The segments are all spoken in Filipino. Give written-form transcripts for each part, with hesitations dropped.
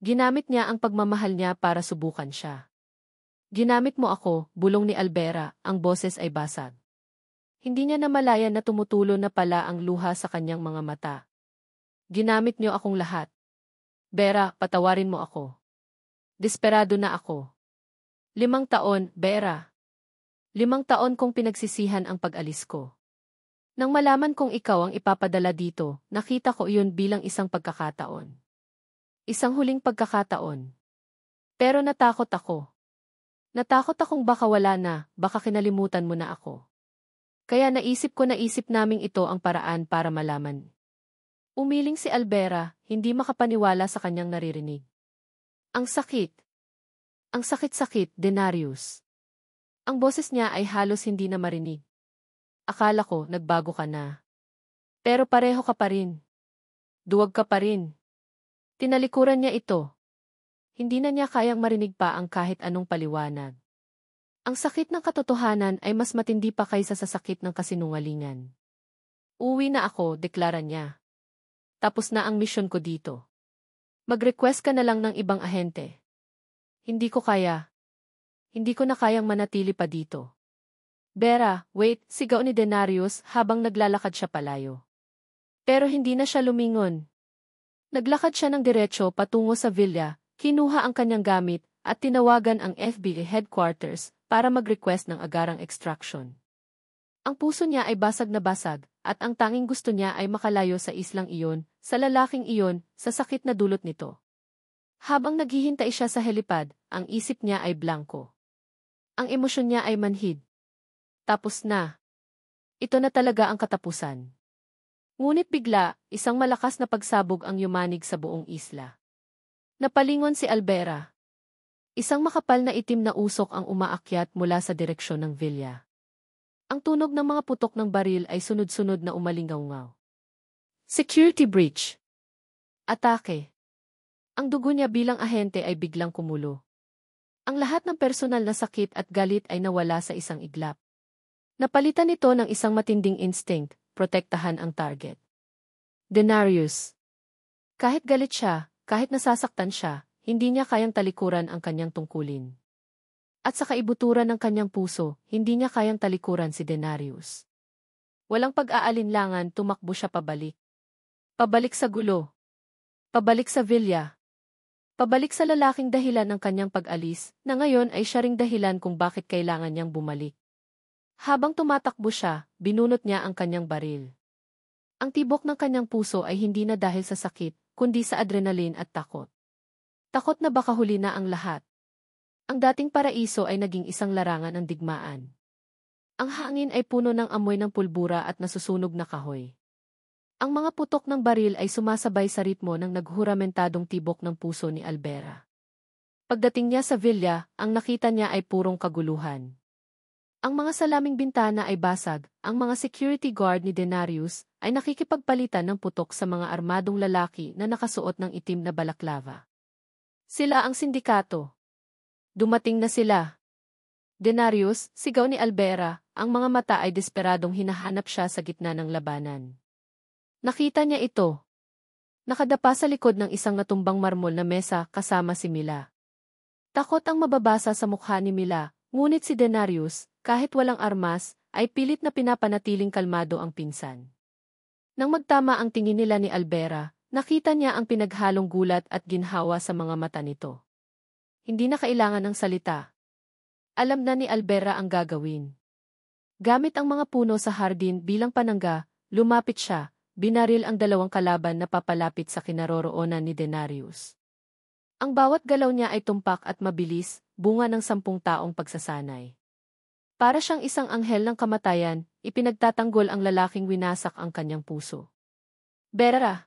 Ginamit niya ang pagmamahal niya para subukan siya. Ginamit mo ako, bulong ni Albera, ang boses ay basag. Hindi niya namalayan na tumutulo na pala ang luha sa kanyang mga mata. Ginamit niyo akong lahat. Bera, patawarin mo ako. Desperado na ako. 5 taon, Bera. 5 taon kong pinagsisihan ang pag-alis ko. Nang malaman kong ikaw ang ipapadala dito, nakita ko iyon bilang isang pagkakataon. Isang huling pagkakataon. Pero natakot ako. Natakot akong baka wala na, baka kinalimutan mo na ako. Kaya naisip naming ito ang paraan para malaman. Umiling si Albera, hindi makapaniwala sa kanyang naririnig. Ang sakit. Ang sakit-sakit, Denarius. Ang boses niya ay halos hindi na marinig. Akala ko, nagbago ka na. Pero pareho ka pa rin. Duwag ka pa rin. Tinalikuran niya ito. Hindi na niya kayang marinig pa ang kahit anong paliwanag. Ang sakit ng katotohanan ay mas matindi pa kaysa sa sakit ng kasinungalingan. Uwi na ako, deklara niya. Tapos na ang misyon ko dito. Mag-request ka na lang ng ibang ahente. Hindi ko kaya. Hindi ko na kayang manatili pa dito. Bera, wait, sigaw ni Denarius habang naglalakad siya palayo. Pero hindi na siya lumingon. Naglakad siya ng diretsyo patungo sa villa, kinuha ang kanyang gamit, at tinawagan ang FBI headquarters para mag-request ng agarang extraction. Ang puso niya ay basag na basag, at ang tanging gusto niya ay makalayo sa islang iyon, sa lalaking iyon, sa sakit na dulot nito. Habang naghihintay siya sa helipad, ang isip niya ay blanko. Ang emosyon niya ay manhid. Tapos na. Ito na talaga ang katapusan. Ngunit bigla, isang malakas na pagsabog ang yumanig sa buong isla. Napalingon si Albera. Isang makapal na itim na usok ang umaakyat mula sa direksyon ng villa. Ang tunog ng mga putok ng baril ay sunod-sunod na umalingaw-ngaw. Security breach. Atake. Ang dugo niya bilang ahente ay biglang kumulo. Ang lahat ng personal na sakit at galit ay nawala sa isang iglap. Napalitan ito ng isang matinding instinct, protektahan ang target. Denarius. Kahit galit siya, kahit nasasaktan siya, hindi niya kayang talikuran ang kanyang tungkulin. At sa kaibuturan ng kanyang puso, hindi niya kayang talikuran si Denarius. Walang pag-aalinlangan, tumakbo siya pabalik. Pabalik sa gulo. Pabalik sa villa. Pabalik sa lalaking dahilan ng kanyang pag-alis, na ngayon ay siya ring dahilan kung bakit kailangan niyang bumalik. Habang tumatakbo siya, binunot niya ang kanyang baril. Ang tibok ng kanyang puso ay hindi na dahil sa sakit, kundi sa adrenaline at takot. Takot na baka huli na ang lahat. Ang dating paraiso ay naging isang larangan ng digmaan. Ang hangin ay puno ng amoy ng pulbura at nasusunog na kahoy. Ang mga putok ng baril ay sumasabay sa ritmo ng naghuramentadong tibok ng puso ni Albera. Pagdating niya sa villa, ang nakita niya ay purong kaguluhan. Ang mga salaming bintana ay basag, ang mga security guard ni Denarius ay nakikipagpalitan ng putok sa mga armadong lalaki na nakasuot ng itim na balaklava. Sila ang sindikato. Dumating na sila. Denarius, sigaw ni Albera, ang mga mata ay desperadong hinahanap siya sa gitna ng labanan. Nakita niya ito. Nakadapa sa likod ng isang natumbang marmol na mesa kasama si Mila. Takot ang mababasa sa mukha ni Mila, ngunit si Denarius, kahit walang armas, ay pilit na pinapanatiling kalmado ang pinsan. Nang magtama ang tingin nila ni Albera, nakita niya ang pinaghalong gulat at ginhawa sa mga mata nito. Hindi na kailangan ng salita. Alam na ni Albera ang gagawin. Gamit ang mga puno sa hardin bilang panangga, lumapit siya. Binaril ang 2 kalaban na papalapit sa kinaroroonan ni Denarius. Ang bawat galaw niya ay tumpak at mabilis, bunga ng 10 taong pagsasanay. Para siyang isang anghel ng kamatayan, ipinagtatanggol ang lalaking winasak ang kanyang puso. Bera!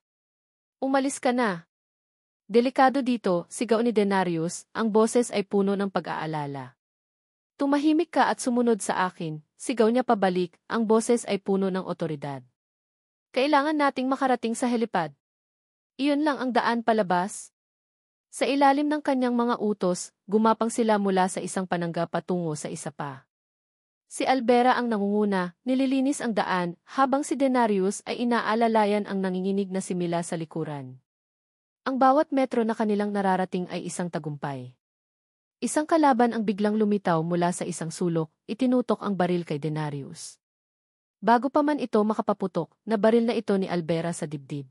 Umalis ka na! Delikado dito, sigaw ni Denarius, ang boses ay puno ng pag-aalala. Tumahimik ka at sumunod sa akin, sigaw niya pabalik, ang boses ay puno ng otoridad. Kailangan nating makarating sa helipad. Iyon lang ang daan palabas. Sa ilalim ng kanyang mga utos, gumapang sila mula sa isang panangga patungo sa isa pa. Si Albera ang nangunguna, nililinis ang daan, habang si Denarius ay inaalalayan ang nanginginig na si Mila sa likuran. Ang bawat metro na kanilang nararating ay isang tagumpay. Isang kalaban ang biglang lumitaw mula sa isang sulok, itinutok ang baril kay Denarius. Bago pa man ito makapaputok, nabaril na ito ni Albera sa dibdib.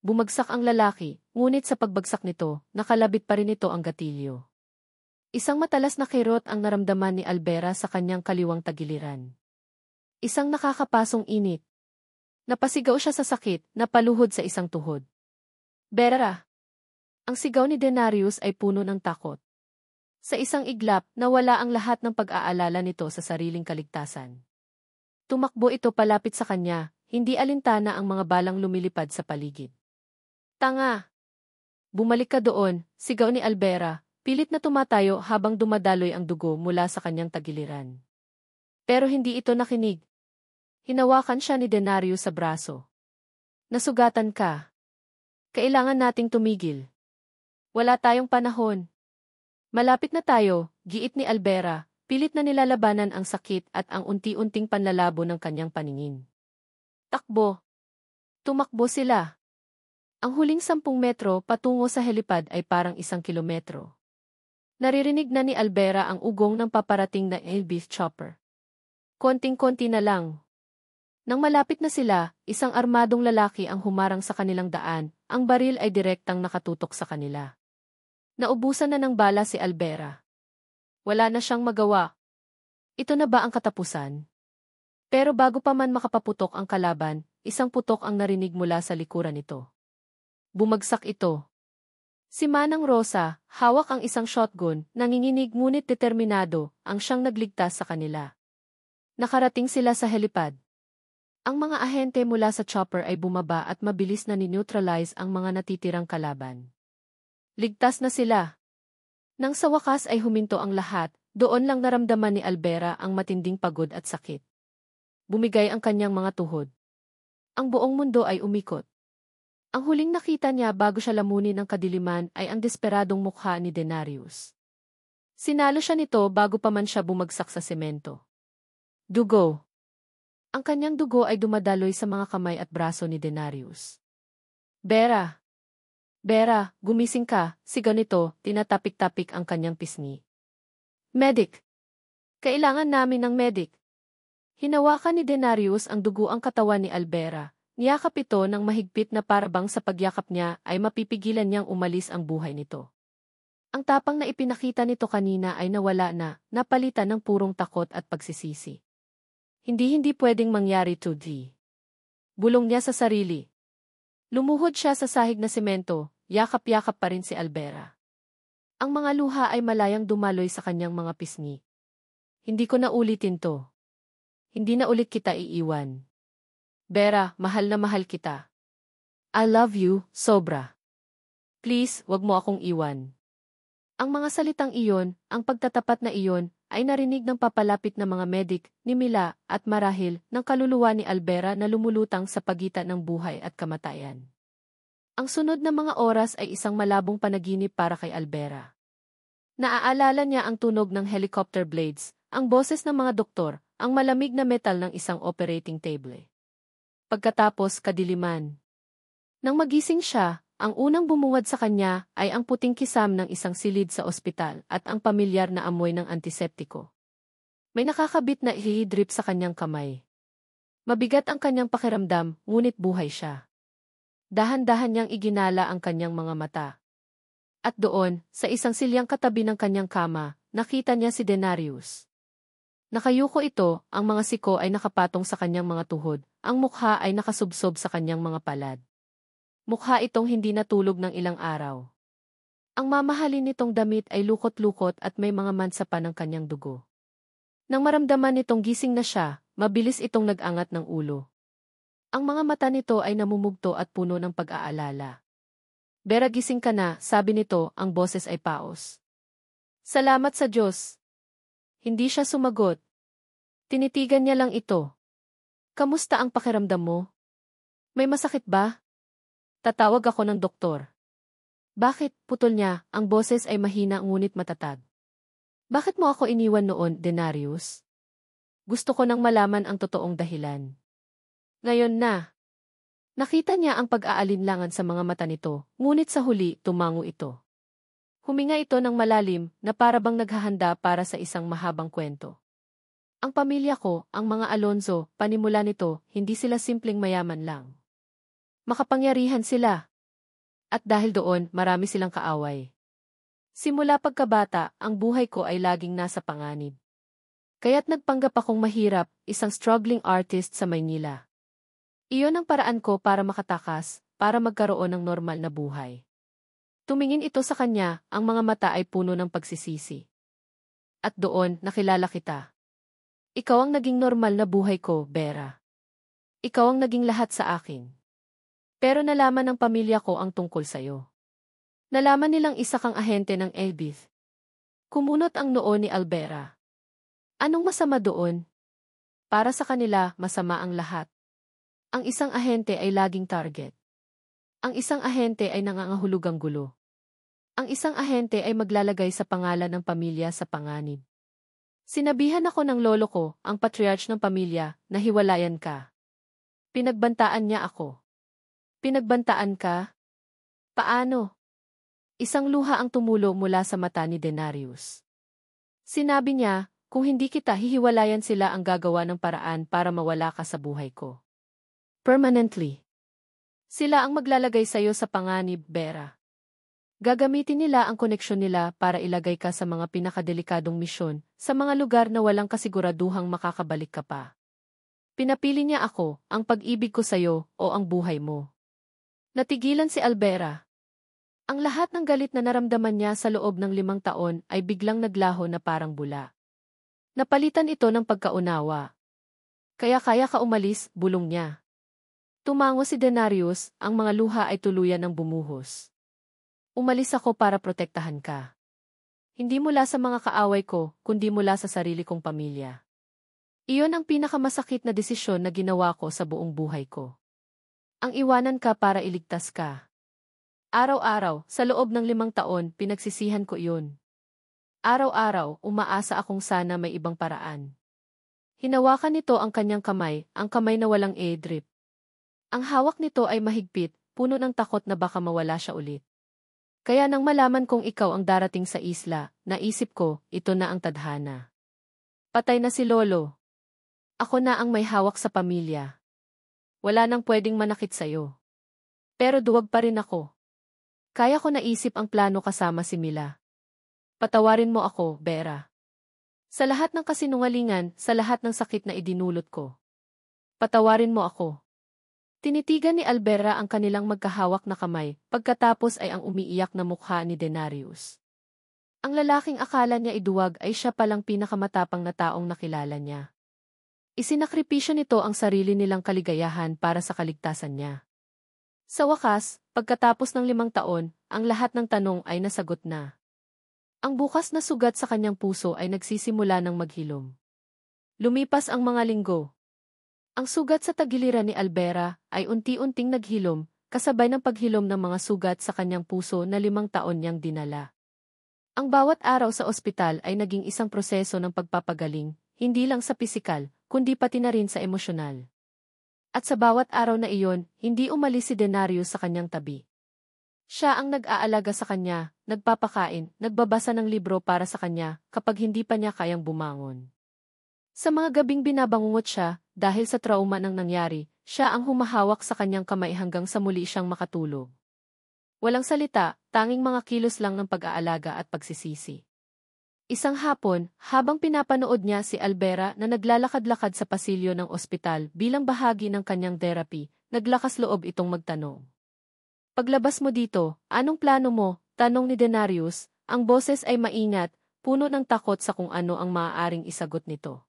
Bumagsak ang lalaki, ngunit sa pagbagsak nito, nakalabit pa rin ito ang gatilyo. Isang matalas na kirot ang naramdaman ni Albera sa kanyang kaliwang tagiliran. Isang nakakapasong init. Napasigaw siya sa sakit, napaluhod sa isang tuhod. Bera! Ang sigaw ni Denarius ay puno ng takot. Sa isang iglap, nawala ang lahat ng pag-aalala nito sa sariling kaligtasan. Tumakbo ito palapit sa kanya, hindi alintana ang mga balang lumilipad sa paligid. Tanga! Bumalik ka doon, sigaw ni Albera, pilit na tumatayo habang dumadaloy ang dugo mula sa kanyang tagiliran. Pero hindi ito nakinig. Hinawakan siya ni Denarius sa braso. Nasugatan ka. Kailangan nating tumigil. Wala tayong panahon. Malapit na tayo, giit ni Albera, pilit na nilalabanan ang sakit at ang unti-unting panlalabo ng kanyang paningin. Takbo. Tumakbo sila. Ang huling 10 metro patungo sa helipad ay parang 1 kilometro. Naririnig na ni Albera ang ugong ng paparating na beef chopper. Konting-konti na lang. Nang malapit na sila, isang armadong lalaki ang humarang sa kanilang daan, ang baril ay direktang nakatutok sa kanila. Naubusan na ng bala si Albera. Wala na siyang magawa. Ito na ba ang katapusan? Pero bago pa man makapaputok ang kalaban, isang putok ang narinig mula sa likuran nito. Bumagsak ito. Si Manang Rosa, hawak ang isang shotgun, nanginginig ngunit determinado, ang siyang nagligtas sa kanila. Nakarating sila sa helipad. Ang mga ahente mula sa chopper ay bumaba at mabilis na ni-neutralize ang mga natitirang kalaban. Ligtas na sila. Nang sa wakas ay huminto ang lahat, doon lang naramdaman ni Albera ang matinding pagod at sakit. Bumigay ang kanyang mga tuhod. Ang buong mundo ay umikot. Ang huling nakita niya bago siya lamunin ng kadiliman ay ang desperadong mukha ni Denarius. Sinalo siya nito bago pa man siya bumagsak sa semento. Dugo. Ang kanyang dugo ay dumadaloy sa mga kamay at braso ni Denarius. Bera! Bera, gumising ka, sigaw nito, tinatapik-tapik ang kanyang pisngi. Medic! Kailangan namin ng medic. Hinawakan ni Denarius ang duguang katawan ni Albera. Niyakap ito ng mahigpit na parabang sa pagyakap niya ay mapipigilan niyang umalis ang buhay nito. Ang tapang na ipinakita nito kanina ay nawala na, napalitan ng purong takot at pagsisisi. Hindi pwedeng mangyari to thee. Bulong niya sa sarili. Lumuhod siya sa sahig na semento, yakap-yakap pa rin si Albera. Ang mga luha ay malayang dumaloy sa kanyang mga pisngi. Hindi ko na ulitin to. Hindi na ulit kita iiwan. Bera, mahal na mahal kita. I love you, sobra. Please, wag mo akong iwan. Ang mga salitang iyon, ang pagtatapat na iyon, ay narinig ng papalapit na mga medik, ni Mila, at marahil, ng kaluluwa ni Albera na lumulutang sa pagitan ng buhay at kamatayan. Ang sunod na mga oras ay isang malabong panaginip para kay Albera. Naaalala niya ang tunog ng helicopter blades, ang boses ng mga doktor, ang malamig na metal ng isang operating table. Pagkatapos kadiliman. Nang magising siya, ang unang bumungad sa kanya ay ang puting kisam ng isang silid sa ospital at ang pamilyar na amoy ng antiseptiko. May nakakabit na drip sa kanyang kamay. Mabigat ang kanyang pakiramdam, ngunit buhay siya. Dahan-dahan niyang iginala ang kanyang mga mata. At doon, sa isang silyang katabi ng kanyang kama, nakita niya si Denarius. Nakayuko ito, ang mga siko ay nakapatong sa kanyang mga tuhod, ang mukha ay nakasubsob sa kanyang mga palad. Mukha itong hindi natulog ng ilang araw. Ang mamahalin nitong damit ay lukot-lukot at may mga mansa pa ng kanyang dugo. Nang maramdaman nitong gising na siya, mabilis itong nag-angat ng ulo. Ang mga mata nito ay namumugto at puno ng pag-aalala. Bera, gising ka na, sabi nito, ang boses ay paos. Salamat sa Diyos. Hindi siya sumagot. Tinitigan niya lang ito. Kamusta ang pakiramdam mo? May masakit ba? Tatawag ako ng doktor. Bakit, putol niya, ang boses ay mahina ngunit matatag. Bakit mo ako iniwan noon, Denarius? Gusto ko nang malaman ang totoong dahilan. Ngayon na. Nakita niya ang pag-aalinlangan sa mga mata nito, ngunit sa huli tumango ito. Huminga ito ng malalim na parabang naghahanda para sa isang mahabang kwento. Ang pamilya ko, ang mga Alonzo, panimula nito, hindi sila simpleng mayaman lang. Makapangyarihan sila. At dahil doon, marami silang kaaway. Simula pagkabata, ang buhay ko ay laging nasa panganib. Kaya't nagpanggap akong mahirap, isang struggling artist sa Maynila. Iyon ang paraan ko para makatakas, para magkaroon ng normal na buhay. Tumingin ito sa kanya, ang mga mata ay puno ng pagsisisi. At doon, nakilala kita. Ikaw ang naging normal na buhay ko, Vera. Ikaw ang naging lahat sa akin. Pero nalaman ng pamilya ko ang tungkol sa'yo. Nalaman nilang isa kang ahente ng Elbith. Kumunot ang noo ni Albera. Anong masama doon? Para sa kanila, masama ang lahat. Ang isang ahente ay laging target. Ang isang ahente ay nangangahulugang gulo. Ang isang ahente ay maglalagay sa pangalan ng pamilya sa panganib. Sinabihan ako ng lolo ko, ang patriarch ng pamilya, na hiwalayan ka. Pinagbantaan niya ako. Pinagbantaan ka? Paano? Isang luha ang tumulo mula sa mata ni Denarius. Sinabi niya, kung hindi kita hihiwalayan sila ang gagawa ng paraan para mawala ka sa buhay ko. Permanently. Sila ang maglalagay sa iyo sa panganib, Vera. Gagamitin nila ang koneksyon nila para ilagay ka sa mga pinakadelikadong misyon, sa mga lugar na walang kasiguraduhang makakabalik ka pa. Pinapili niya ako, ang pag-ibig ko sa iyo, o ang buhay mo. Natigilan si Albera. Ang lahat ng galit na naramdaman niya sa loob ng 5 taon ay biglang naglaho na parang bula. Napalitan ito ng pagkaunawa. Kaya ka umalis, bulong niya. Tumango si Denarius, ang mga luha ay tuluyan ng bumuhos. Umalis ako para protektahan ka. Hindi mula sa mga kaaway ko, kundi mula sa sarili kong pamilya. Iyon ang pinakamasakit na desisyon na ginawa ko sa buong buhay ko. Ang iwanan ka para iligtas ka. Araw-araw, sa loob ng 5 taon, pinagsisihan ko iyon. Araw-araw, umaasa akong sana may ibang paraan. Hinawakan nito ang kanyang kamay, ang kamay na walang e-drip. Ang hawak nito ay mahigpit, puno ng takot na baka mawala siya ulit. Kaya nang malaman kong ikaw ang darating sa isla, naisip ko, ito na ang tadhana. Patay na si Lolo. Ako na ang may hawak sa pamilya. Wala nang pwedeng manakit sa'yo. Pero duwag pa rin ako. Kaya ko naisip ang plano kasama si Mila. Patawarin mo ako, Vera. Sa lahat ng kasinungalingan, sa lahat ng sakit na idinulot ko. Patawarin mo ako. Tinitigan ni Albera ang kanilang magkahawak na kamay, pagkatapos ay ang umiiyak na mukha ni Denarius. Ang lalaking akala niya iduwag ay siya palang pinakamatapang na taong nakilala niya. Isinakripisyo nito ang sarili nilang kaligayahan para sa kaligtasan niya. Sa wakas, pagkatapos ng 5 taon, ang lahat ng tanong ay nasagot na. Ang bukas na sugat sa kanyang puso ay nagsisimula ng maghilom. Lumipas ang mga linggo. Ang sugat sa tagiliran ni Albera ay unti-unting naghilom, kasabay ng paghilom ng mga sugat sa kanyang puso na 5 taon niyang dinala. Ang bawat araw sa ospital ay naging isang proseso ng pagpapagaling, hindi lang sa pisikal, kundi pati na rin sa emosyonal. At sa bawat araw na iyon, hindi umalis si Denarius sa kanyang tabi. Siya ang nag-aalaga sa kanya, nagpapakain, nagbabasa ng libro para sa kanya kapag hindi pa niya kayang bumangon. Sa mga gabing binabangungot siya, dahil sa trauma ng nangyari, siya ang humahawak sa kanyang kamay hanggang sa muli siyang makatulog. Walang salita, tanging mga kilos lang ng pag-aalaga at pagsisisi. Isang hapon, habang pinapanood niya si Albera na naglalakad-lakad sa pasilyo ng ospital bilang bahagi ng kanyang therapy, naglakas loob itong magtanong. Paglabas mo dito, anong plano mo? Tanong ni Denarius, ang boses ay maingat, puno ng takot sa kung ano ang maaaring isagot nito.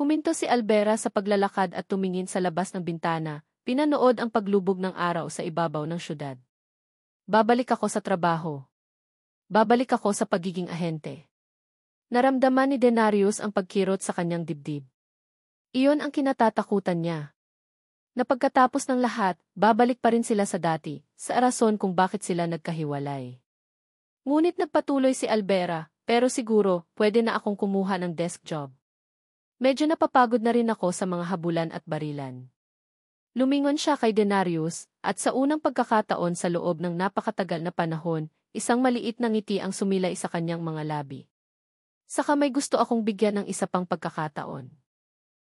Huminto si Albera sa paglalakad at tumingin sa labas ng bintana, pinanood ang paglubog ng araw sa ibabaw ng syudad. Babalik ako sa trabaho. Babalik ako sa pagiging ahente. Naramdaman ni Denarius ang pagkirot sa kanyang dibdib. Iyon ang kinatatakutan niya. Na pagkatapos ng lahat, babalik pa rin sila sa dati, sa rason kung bakit sila nagkahiwalay. Ngunit nagpatuloy si Albera, pero siguro, pwede na akong kumuha ng desk job. Medyo napapagod na rin ako sa mga habulan at barilan. Lumingon siya kay Denarius, at sa unang pagkakataon sa loob ng napakatagal na panahon, isang maliit na ngiti ang sumilay sa kanyang mga labi. Saka may gusto akong bigyan ng isa pang pagkakataon.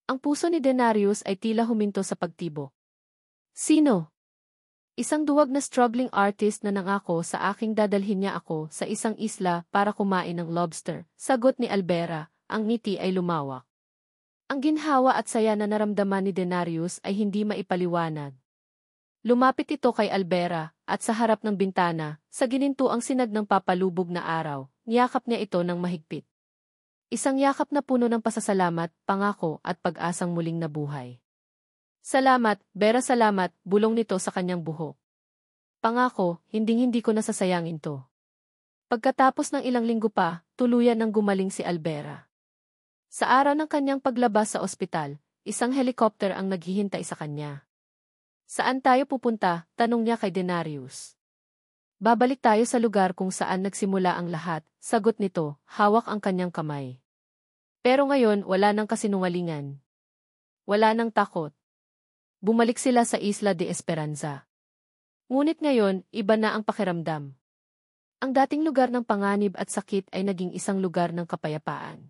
Ang puso ni Denarius ay tila huminto sa pagtibok. Sino? Isang duwag na struggling artist na nangako sa aking dadalhin niya ako sa isang isla para kumain ng lobster. Sagot ni Albera, ang ngiti ay lumawak. Ang ginhawa at saya na naramdaman ni Denarius ay hindi maipaliwanag. Lumapit ito kay Albera, at sa harap ng bintana, sa ginintuang sinag ng papalubog na araw, niyakap niya ito ng mahigpit. Isang yakap na puno ng pasasalamat, pangako at pag-asang muling nabuhay. Salamat, Bera, salamat, bulong nito sa kanyang buhok. Pangako, hinding-hindi ko nasasayangin to. Pagkatapos ng ilang linggo pa, tuluyan nang gumaling si Albera. Sa araw ng kanyang paglabas sa ospital, isang helicopter ang naghihintay sa kanya. Saan tayo pupunta? Tanong niya kay Denarius. Babalik tayo sa lugar kung saan nagsimula ang lahat, sagot nito, hawak ang kanyang kamay. Pero ngayon, wala nang kasinungalingan. Wala nang takot. Bumalik sila sa Isla de Esperanza. Ngunit ngayon, iba na ang pakiramdam. Ang dating lugar ng panganib at sakit ay naging isang lugar ng kapayapaan.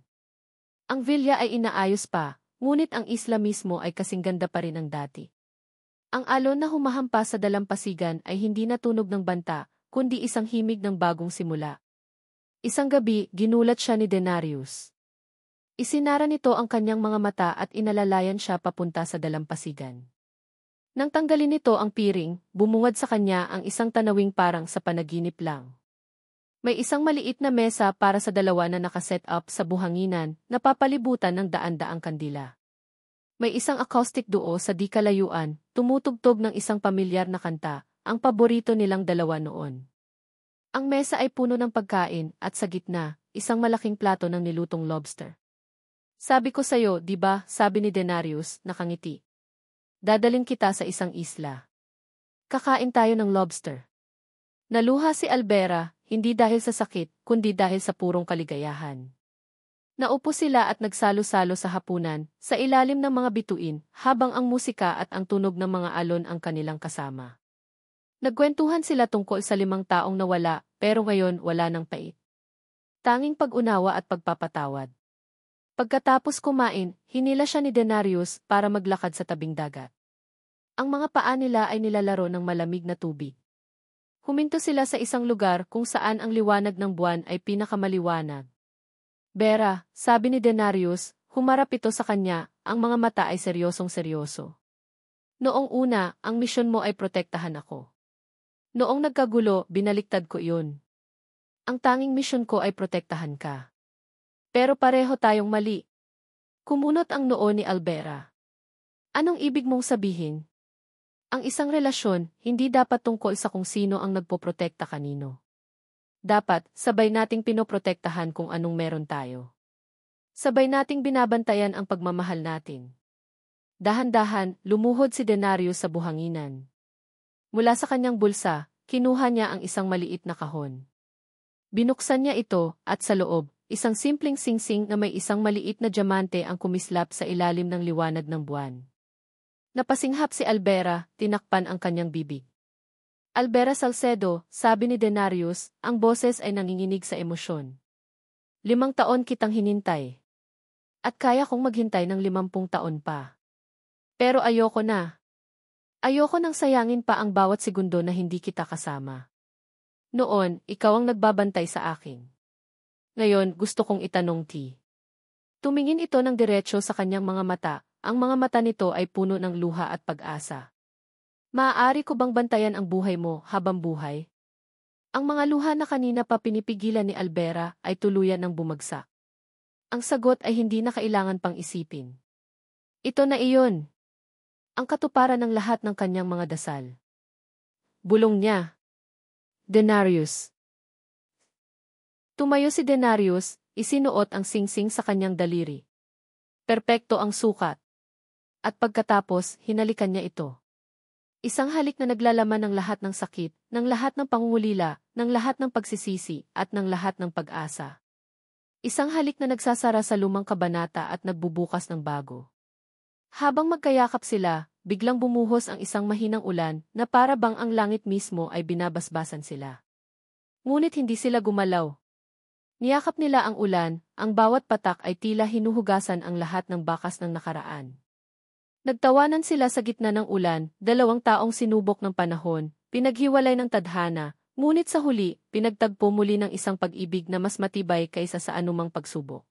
Ang villa ay inaayos pa, ngunit ang isla mismo ay kasing ganda pa rin ang dati. Ang alon na humahampas sa dalampasigan ay hindi natunog ng banta, kundi isang himig ng bagong simula. Isang gabi, ginulat siya ni Denarius. Isinara nito ang kanyang mga mata at inalalayan siya papunta sa dalampasigan. Nang tanggalin nito ang piring, bumungad sa kanya ang isang tanawing parang sa panaginip lang. May isang maliit na mesa para sa dalawa na nakaset up sa buhanginan, napapalibutan ng daan-daang kandila. May isang acoustic duo sa di kalayuan, tumutugtog ng isang pamilyar na kanta, ang paborito nilang dalawa noon. Ang mesa ay puno ng pagkain at sa gitna, isang malaking plato ng nilutong lobster. Sabi ko sa'yo, di ba, sabi ni Denarius, nakangiti. Dadaling kita sa isang isla. Kakain tayo ng lobster. Naluha si Albera, hindi dahil sa sakit, kundi dahil sa purong kaligayahan. Naupo sila at nagsalo-salo sa hapunan, sa ilalim ng mga bituin, habang ang musika at ang tunog ng mga alon ang kanilang kasama. Nagkwentuhan sila tungkol sa 5 taong nawala, pero ngayon wala nang pait. Tanging pag-unawa at pagpapatawad. Pagkatapos kumain, hinila siya ni Denarius para maglakad sa tabing dagat. Ang mga paa nila ay nilalaro ng malamig na tubig. Huminto sila sa isang lugar kung saan ang liwanag ng buwan ay pinakamaliwanag. Bera, sabi ni Denarius, humarap ito sa kanya, ang mga mata ay seryosong-seryoso. Noong una, ang misyon mo ay protektahan ako. Noong nagkagulo, binaliktad ko iyon. Ang tanging misyon ko ay protektahan ka. Pero pareho tayong mali. Kumunot ang noo ni Albera. Anong ibig mong sabihin? Ang isang relasyon, hindi dapat tungkol sa kung sino ang nagpoprotekta kanino. Dapat, sabay nating pinoprotektahan kung anong meron tayo. Sabay nating binabantayan ang pagmamahal natin. Dahan-dahan, lumuhod si Denarius sa buhanginan. Mula sa kanyang bulsa, kinuha niya ang isang maliit na kahon. Binuksan niya ito, at sa loob, isang simpleng singsing na may isang maliit na diamante ang kumislap sa ilalim ng liwanag ng buwan. Napasinghap si Albera, tinakpan ang kanyang bibig. Albera Salcedo, sabi ni Denarius, ang boses ay nanginginig sa emosyon. 5 taon kitang hinintay. At kaya kong maghintay ng 50 taon pa. Pero ayoko na. Ayoko nang sayangin pa ang bawat segundo na hindi kita kasama. Noon, ikaw ang nagbabantay sa akin. Ngayon, gusto kong itanong T. Tumingin ito ng diretsyo sa kanyang mga mata, ang mga mata nito ay puno ng luha at pag-asa. Maaari ko bang bantayan ang buhay mo habang buhay? Ang mga luha na kanina pa pinipigilan ni Albera ay tuluyan ng bumagsak. Ang sagot ay hindi na kailangan pang isipin. Ito na iyon. Ang katuparan ng lahat ng kanyang mga dasal. Bulong niya. Denarius. Tumayo si Denarius, isinuot ang singsing sa kanyang daliri. Perpekto ang sukat. At pagkatapos, hinalikan niya ito. Isang halik na naglalaman ng lahat ng sakit, ng lahat ng pangungulila, ng lahat ng pagsisisi, at ng lahat ng pag-asa. Isang halik na nagsasara sa lumang kabanata at nagbubukas ng bago. Habang magkayakap sila, biglang bumuhos ang isang mahinang ulan na para bang ang langit mismo ay binabasbasan sila. Ngunit hindi sila gumalaw. Niyakap nila ang ulan, ang bawat patak ay tila hinuhugasan ang lahat ng bakas ng nakaraan. Nagtawanan sila sa gitna ng ulan, dalawang taong sinubok ng panahon, pinaghiwalay ng tadhana, ngunit sa huli, pinagtagpo muli ng isang pag-ibig na mas matibay kaysa sa anumang pagsubok.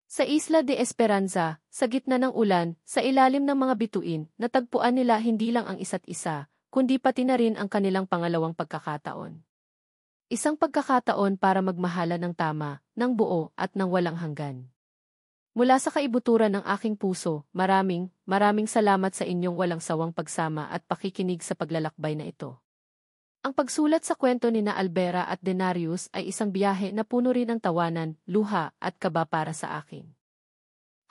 Sa Isla de Esperanza, sa gitna ng ulan, sa ilalim ng mga bituin, natagpuan nila hindi lang ang isa't isa, kundi pati na rin ang kanilang pangalawang pagkakataon. Isang pagkakataon para magmahala ng tama, ng buo at ng walang hanggan. Mula sa kaibuturan ng aking puso, maraming salamat sa inyong walang sawang pagsama at pakikinig sa paglalakbay na ito. Ang pagsulat sa kwento ni na Albera at Denarius ay isang biyahe na puno rin ng tawanan, luha at kaba para sa akin.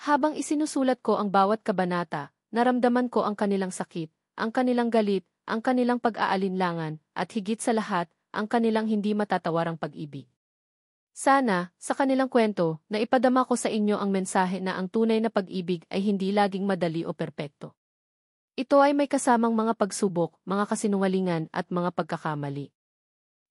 Habang isinusulat ko ang bawat kabanata, naramdaman ko ang kanilang sakit, ang kanilang galit, ang kanilang pag-aalinlangan, at higit sa lahat, ang kanilang hindi matatawarang pag-ibig. Sana, sa kanilang kwento, naipadama ko sa inyo ang mensahe na ang tunay na pag-ibig ay hindi laging madali o perpekto. Ito ay may kasamang mga pagsubok, mga kasinungalingan at mga pagkakamali.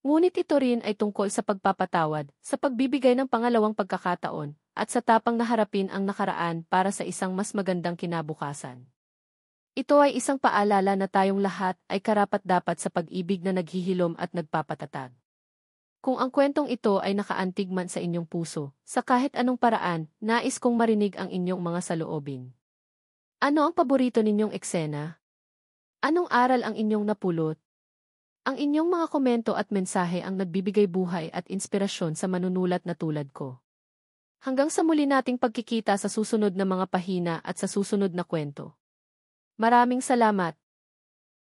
Ngunit ito rin ay tungkol sa pagpapatawad, sa pagbibigay ng pangalawang pagkakataon, at sa tapang na harapin ang nakaraan para sa isang mas magandang kinabukasan. Ito ay isang paalala na tayong lahat ay karapat-dapat sa pag-ibig na naghihilom at nagpapatatag. Kung ang kwentong ito ay nakaantig man sa inyong puso, sa kahit anong paraan, nais kong marinig ang inyong mga saloobin. Ano ang paborito ninyong eksena? Anong aral ang inyong napulot? Ang inyong mga komento at mensahe ang nagbibigay buhay at inspirasyon sa manunulat na tulad ko. Hanggang sa muli nating pagkikita sa susunod na mga pahina at sa susunod na kwento. Maraming salamat!